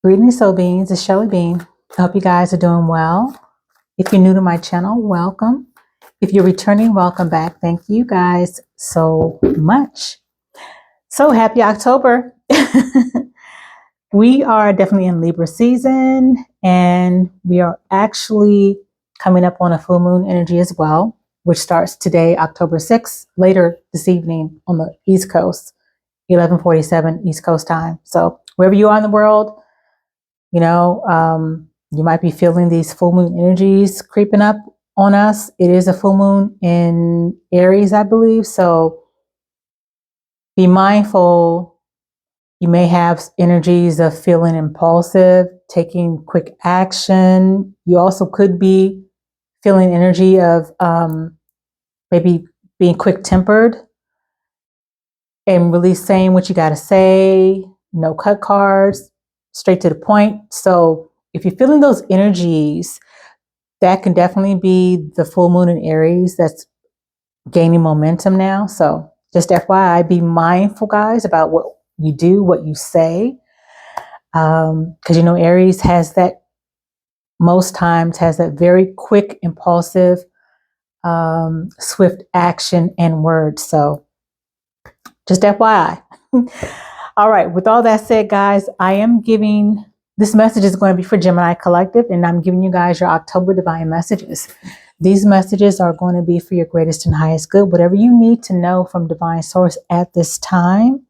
Greetings, soul beings. It's Shelly Bean. I hope you guys are doing well. If you're new to my channel, welcome. If you're returning, welcome back. Thank you guys so much. So happy October. We are definitely in Libra season, and we are actually coming up on a full moon energy as well, which starts today, October 6th, later this evening on the East Coast, 11:47 East Coast time. So wherever you are in the world, you might be feeling these full moon energies creeping up on us. It is a full moon in Aries, I believe. So be mindful. You may have energies of feeling impulsive, taking quick action. You also could be feeling energy of maybe being quick tempered and really saying what you got to say. No cut cards, straight to the point. So if you're feeling those energies, that can definitely be the full moon in Aries that's gaining momentum now. So just FYI, be mindful, guys, about what you do, what you say. Because, Aries has that, most times has that very quick, impulsive, swift action and words. So just FYI. All right. With all that said, guys, I am giving, this message is going to be for Gemini Collective, and I'm giving you guys your October divine messages. These messages are going to be for your greatest and highest good, whatever you need to know from divine source at this time.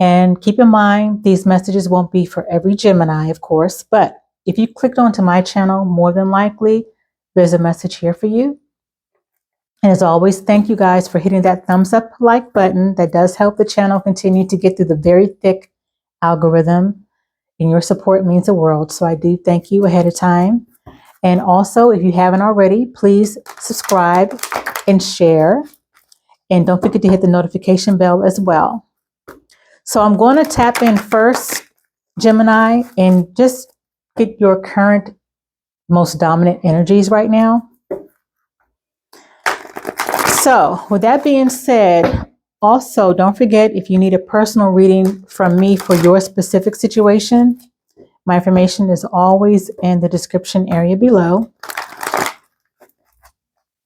And keep in mind, these messages won't be for every Gemini, of course, but if you clicked onto my channel, more than likely, there's a message here for you. And as always, thank you guys for hitting that thumbs up like button. That does help the channel continue to get through the very thick algorithm, and your support means the world. So I do thank you ahead of time. And also, if you haven't already, please subscribe and share. And don't forget to hit the notification bell as well. So I'm going to tap in first, Gemini, and just get your current most dominant energies right now. So with that being said, also don't forget, if you need a personal reading from me for your specific situation, my information is always in the description area below.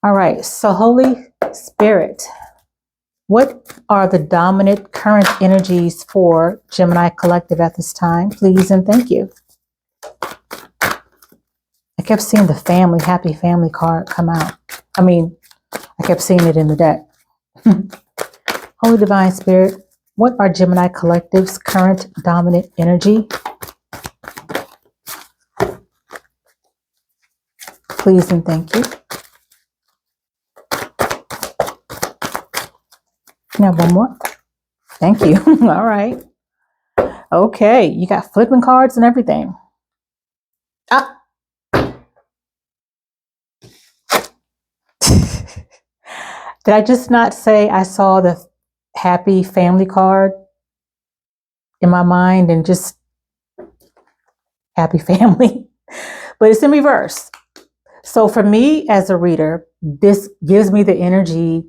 All right, so Holy Spirit, what are the dominant current energies for Gemini Collective at this time? Please and thank you. I kept seeing the family, happy family card come out. I kept seeing it in the deck. Holy Divine Spirit, what are Gemini Collective's current dominant energy? Please and thank you. Now one more. Thank you. All right. Okay, you got flipping cards and everything. Ah. Did I just not say I saw the happy family card in my mind and just happy family? But it's in reverse. So for me as a reader, this gives me the energy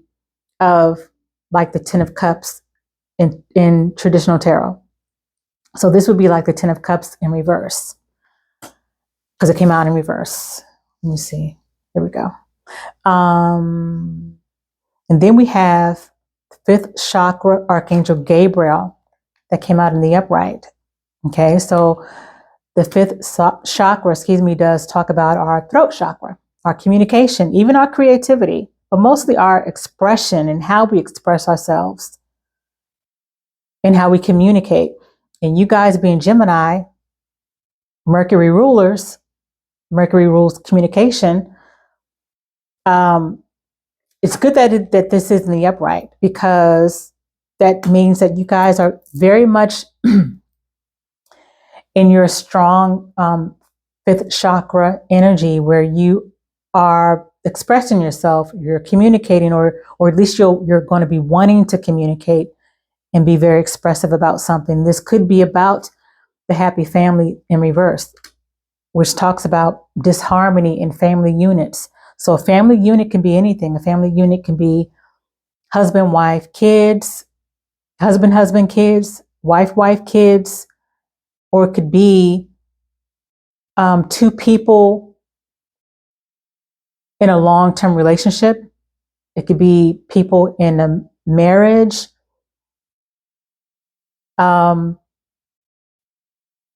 of like the Ten of Cups in traditional tarot. So this would be like the Ten of Cups in reverse, because it came out in reverse. Let me see. Here we go. And then we have fifth chakra, Archangel Gabriel, that came out in the upright. Okay, so the fifth chakra, does talk about our throat chakra, our communication, even our creativity, but mostly our expression and how we express ourselves and how we communicate. And you guys being Gemini, Mercury rulers, Mercury rules communication. It's good that this is in the upright, because that means that you guys are very much in your strong fifth chakra energy, where you are expressing yourself, you're communicating, or at least you're going to be wanting to communicate and be very expressive about something. This could be about the happy family in reverse, which talks about disharmony in family units. So a family unit can be anything. A family unit can be husband, wife, kids, husband, kids, wife, kids, or it could be two people in a long-term relationship. It could be people in a marriage.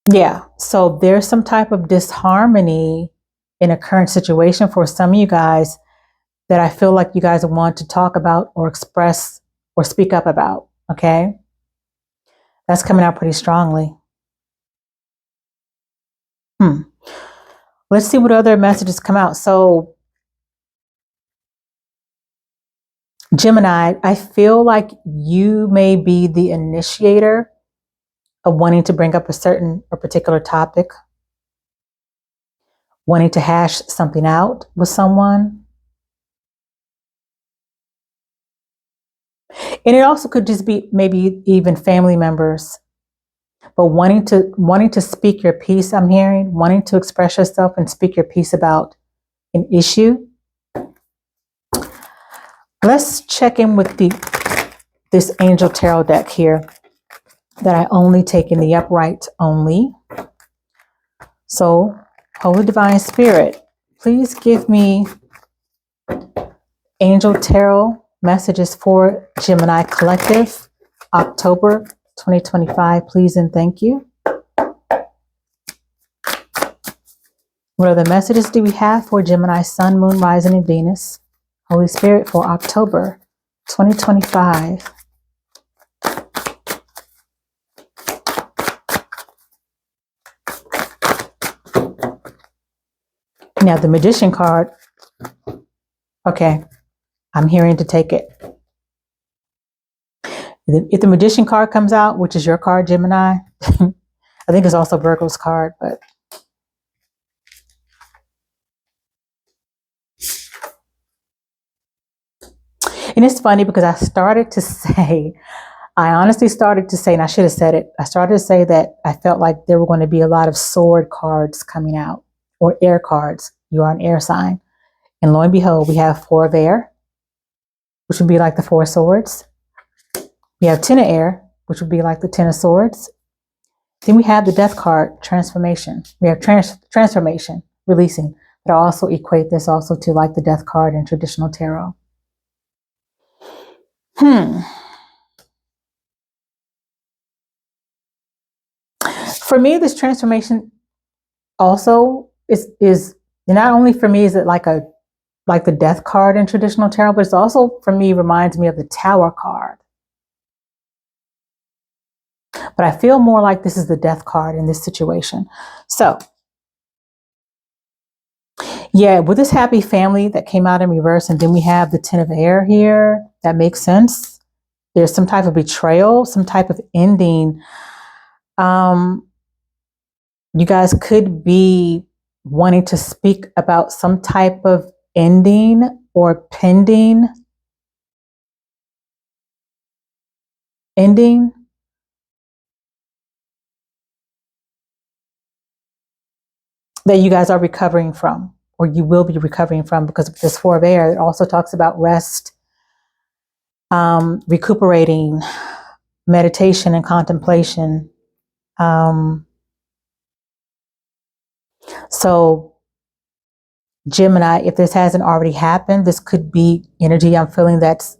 Yeah, so there's some type of disharmony in a current situation for some of you guys that I feel like you guys want to talk about or express or speak up about, okay? That's coming out pretty strongly. Let's see what other messages come out. So, Gemini, I feel like you may be the initiator of wanting to bring up a particular topic, wanting to hash something out with someone. And it also could just be maybe even family members, but wanting to speak your piece. I'm hearing wanting to express yourself and speak your piece about an issue. Let's check in with this Angel Tarot deck here that I only take in the upright only. So, Holy Divine Spirit, please give me Angel Tarot messages for Gemini Collective, October 2025, please and thank you. What other messages do we have for Gemini Sun, Moon, Rising, and Venus? Holy Spirit for October 2025. Now the Magician card. Okay, I'm hearing to take it. If the Magician card comes out, which is your card, Gemini, I think it's also Virgo's card, but and it's funny because I honestly started to say, and I should have said it, I started to say that I felt like there were going to be a lot of sword cards coming out, or air cards. You are an air sign. And lo and behold, we have 4 of air, which would be like the 4 swords. We have 10 of air, which would be like the 10 of swords. Then we have the Death card, transformation. We have transformation, releasing. But I also equate this also to like the Death card in traditional tarot. For me, this transformation also is not only for me is it like the Death card in traditional tarot, but it's also for me reminds me of the Tower card. But I feel more like this is the Death card in this situation. So, yeah, with this happy family that came out in reverse, and then we have the 10 of air here, that makes sense. There's some type of betrayal, some type of ending. You guys could be wanting to speak about some type of ending or pending ending. That you guys are recovering from, or you will be recovering from, because of this 4 of air. It also talks about rest, recuperating, meditation and contemplation. So Gemini, if this hasn't already happened, this could be energy I'm feeling that's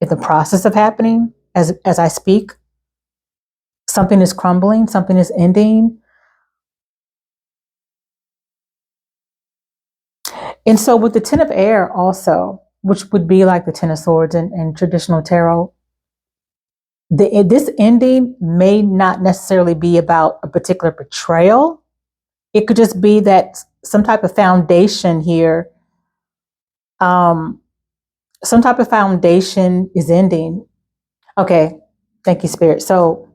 in the process of happening as I speak. Something is crumbling, something is ending. And so with the 10 of air also, which would be like the 10 of swords in traditional tarot, this ending may not necessarily be about a particular betrayal. It could just be that some type of foundation here, some type of foundation is ending. Okay, thank you, Spirit. So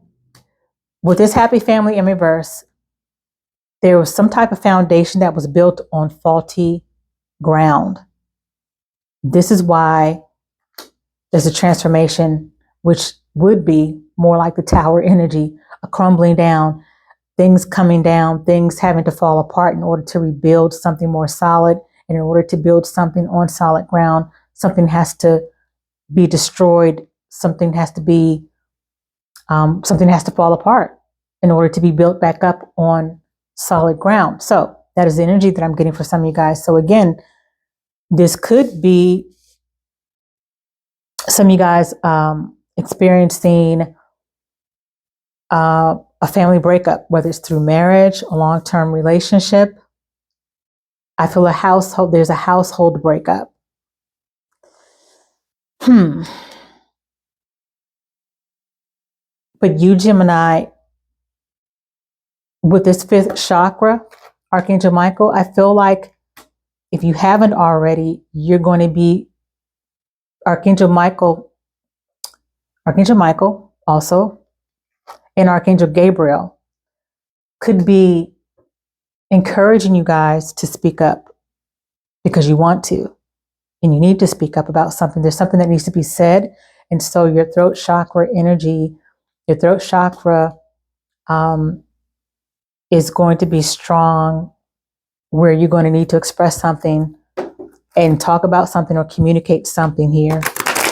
with this happy family in reverse, there was some type of foundation that was built on faulty ground. This is why there's a transformation, which would be more like the Tower energy, a crumbling down, things coming down, things having to fall apart in order to rebuild something more solid. And in order to build something on solid ground, something has to be destroyed. Something has to fall apart in order to be built back up on solid ground. So that is the energy that I'm getting for some of you guys. So again, this could be some of you guys experiencing a family breakup, whether it's through marriage, a long-term relationship. I feel there's a household breakup. But you, Gemini, with this fifth chakra, Archangel Michael, I feel like if you haven't already, you're going to be Archangel Michael also, and Archangel Gabriel could be encouraging you guys to speak up because you want to, and you need to speak up about something. There's something that needs to be said. And so your throat chakra energy, your throat chakra is going to be strong, where you're going to need to express something and talk about something or communicate something here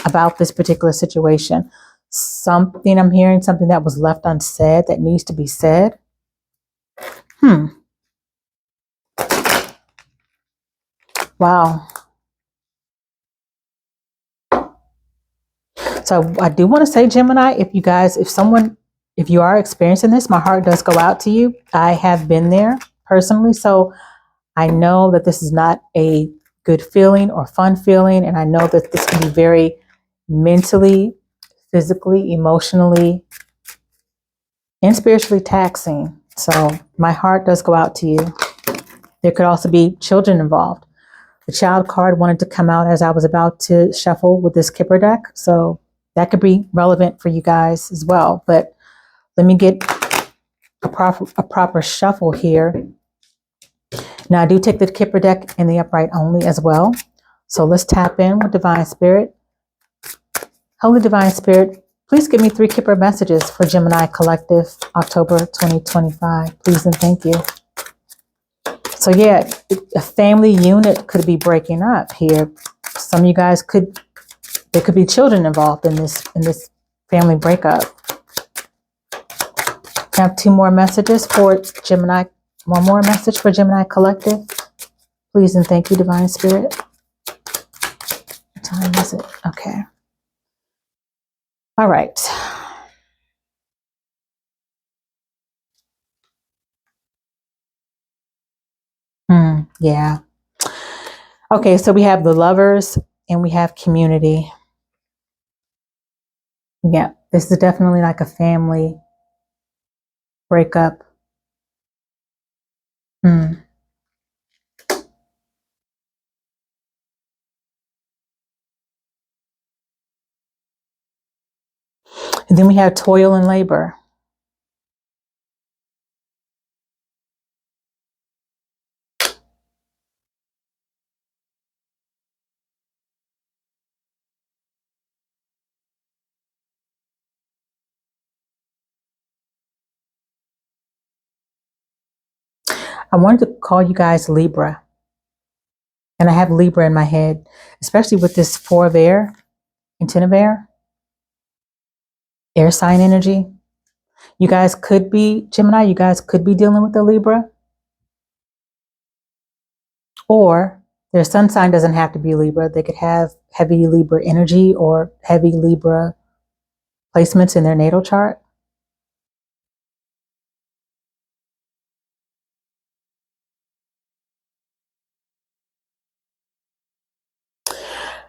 about this particular situation. Something I'm hearing, something that was left unsaid that needs to be said. Wow. So I do want to say, Gemini, if you are experiencing this, my heart does go out to you. I have been there personally. So I know that this is not a good feeling or fun feeling. And I know that this can be very mentally, physically, emotionally, and spiritually taxing. So my heart does go out to you. There could also be children involved. The child card wanted to come out as I was about to shuffle with this Kipper deck. So that could be relevant for you guys as well. But let me get a proper shuffle here. Now I do take the Kipper deck in the upright only as well. So let's tap in with Divine Spirit. Holy Divine Spirit, please give me 3 Kipper messages for Gemini Collective, October 2025. Please and thank you. So yeah, a family unit could be breaking up here. Some of you guys there could be children involved in this family breakup. I have 2 more messages for Gemini. One more message for Gemini Collective. Please and thank you, Divine Spirit. What time is it? Okay. All right. Yeah. Okay, so we have the Lovers and we have Community. Yeah, this is definitely like a family breakup. And then we have Toil and Labor. I wanted to call you guys Libra. And I have Libra in my head, especially with this 4 of air and 10 of air sign energy. You guys could be, Gemini, you guys could be dealing with the Libra. Or their sun sign doesn't have to be Libra. They could have heavy Libra energy or heavy Libra placements in their natal chart.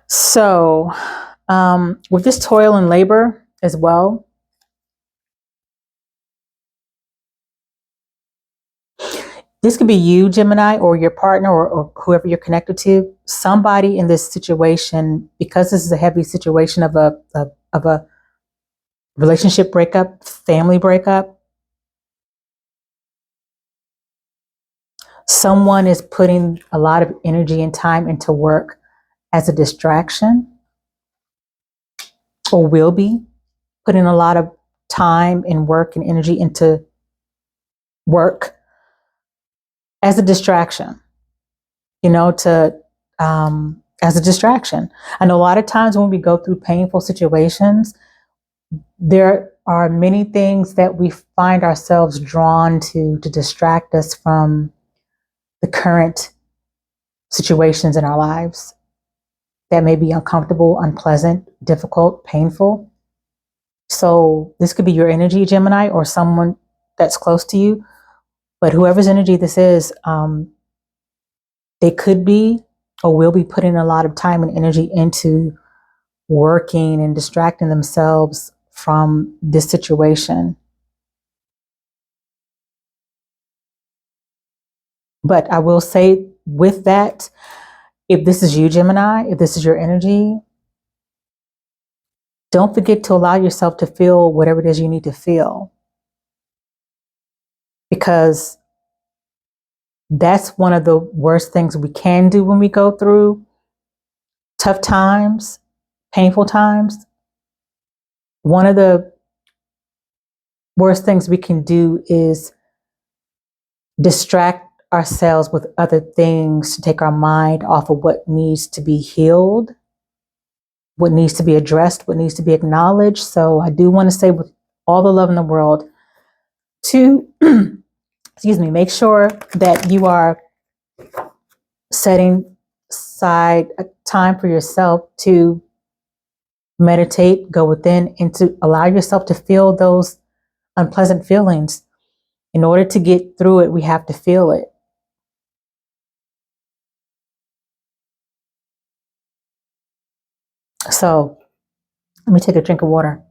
So with this toil and labor as well, this could be you, Gemini, or your partner, or whoever you're connected to. Somebody in this situation, because this is a heavy situation of a relationship breakup, family breakup, someone is putting a lot of energy and time into work as a distraction, or will be putting a lot of time and work and energy into work as a distraction, as a distraction. I know a lot of times when we go through painful situations, there are many things that we find ourselves drawn to distract us from the current situations in our lives that may be uncomfortable, unpleasant, difficult, painful. So this could be your energy, Gemini, or someone that's close to you. But whoever's energy this is, they could be or will be putting a lot of time and energy into working and distracting themselves from this situation. But I will say with that, if this is you, Gemini, if this is your energy, don't forget to allow yourself to feel whatever it is you need to feel. Because that's one of the worst things we can do when we go through tough times, painful times. One of the worst things we can do is distract ourselves with other things to take our mind off of what needs to be healed, what needs to be addressed, what needs to be acknowledged. So I do want to say, with all the love in the world, to make sure that you are setting aside a time for yourself to meditate, go within, and to allow yourself to feel those unpleasant feelings. In order to get through it, we have to feel it. So let me take a drink of water.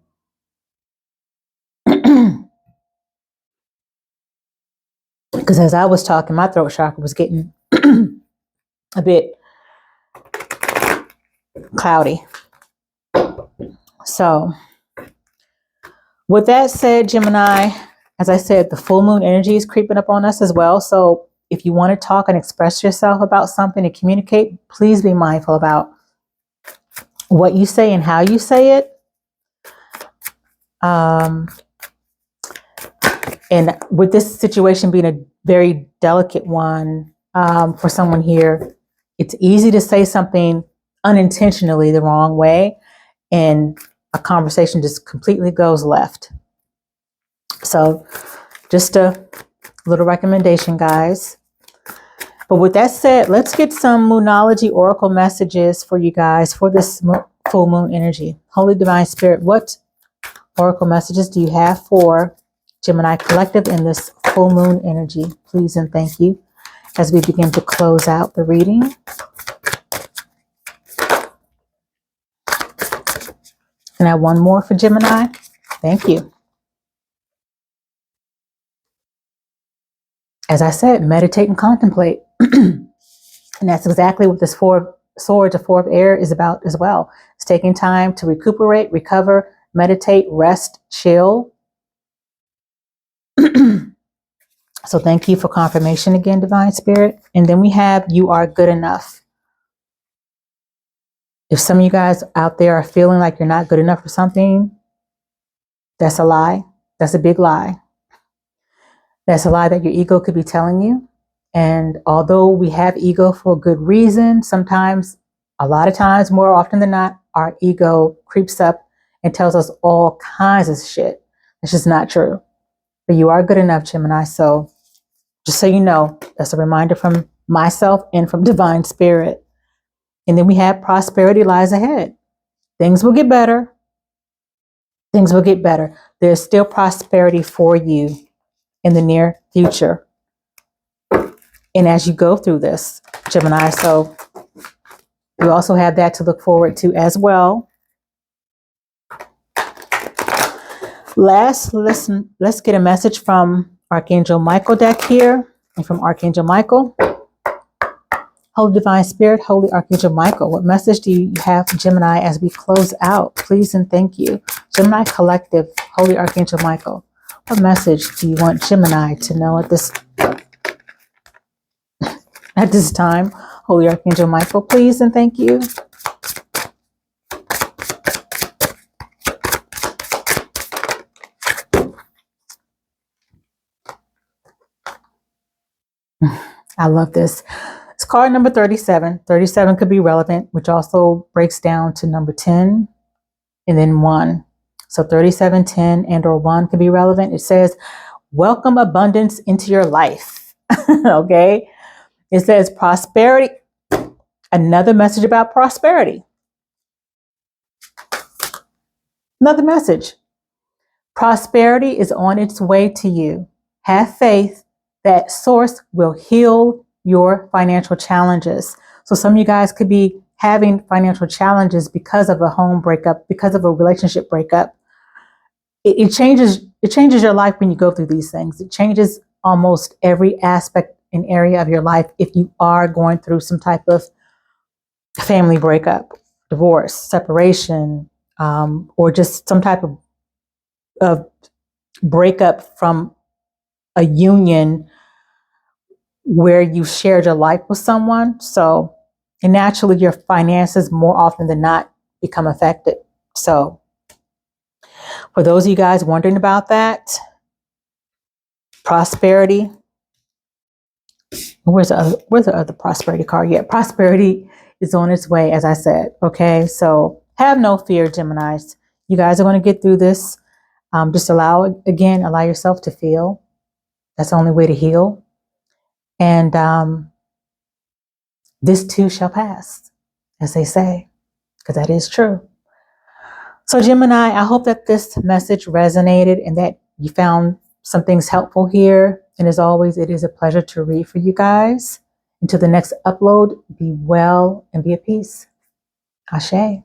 Because as I was talking, my throat chakra was getting a bit cloudy. So with that said, Gemini, as I said, the full moon energy is creeping up on us as well. So if you want to talk and express yourself about something and communicate, please be mindful about what you say and how you say it. And with this situation being a very delicate one for someone here, it's easy to say something unintentionally the wrong way, and a conversation just completely goes left. So just a little recommendation, guys. But with that said, let's get some Moonology Oracle messages for you guys for this full moon energy. Holy Divine Spirit, what Oracle messages do you have for Gemini Collective in this full moon energy? Please and thank you as we begin to close out the reading. Can I have one more for Gemini? Thank you. As I said, meditate and contemplate. And that's exactly what this Four of Swords, or Four of Air, is about as well. It's taking time to recuperate, recover, meditate, rest, chill. So thank you for confirmation again, Divine Spirit. And then we have, you are good enough. If some of you guys out there are feeling like you're not good enough for something, that's a lie. That's a big lie. That's a lie that your ego could be telling you. And although we have ego for a good reason, sometimes, a lot of times, more often than not, our ego creeps up and tells us all kinds of shit. It's just not true. But you are good enough, Gemini. So just so you know, that's a reminder from myself and from Divine Spirit. And then we have prosperity lies ahead. Things will get better. Things will get better. There's still prosperity for you in the near future. And as you go through this, Gemini, so you also have that to look forward to as well. Last, let's get a message from Archangel Michael deck here, and from Archangel Michael. Holy Divine Spirit, Holy Archangel Michael, what message do you have for Gemini as we close out? Please and thank you. Gemini Collective, Holy Archangel Michael, what message do you want Gemini to know at this time? Holy Archangel Michael, please and thank you. I love this. It's card number 37. 37 could be relevant, which also breaks down to number 10 and then 1. So 37, 10, and or 1 could be relevant. It says, welcome abundance into your life. Okay. It says prosperity. Another message about prosperity. Another message. Prosperity is on its way to you. Have faith that source will heal your financial challenges. So some of you guys could be having financial challenges because of a home breakup, because of a relationship breakup. It changes your life when you go through these things. It changes almost every aspect and area of your life if you are going through some type of family breakup, divorce, separation, or just some type of breakup from a union where you shared your life with someone. So, and naturally your finances more often than not become affected. So for those of you guys wondering about that, prosperity, where's the other prosperity card? Yeah, prosperity is on its way, as I said. Okay, so have no fear, Geminis. You guys are going to get through this. Just allow yourself to feel. That's the only way to heal. And this too shall pass, as they say, because that is true. So Gemini, I hope that this message resonated and that you found some things helpful here. And as always, it is a pleasure to read for you guys. Until the next upload, be well and be at peace. Ashe.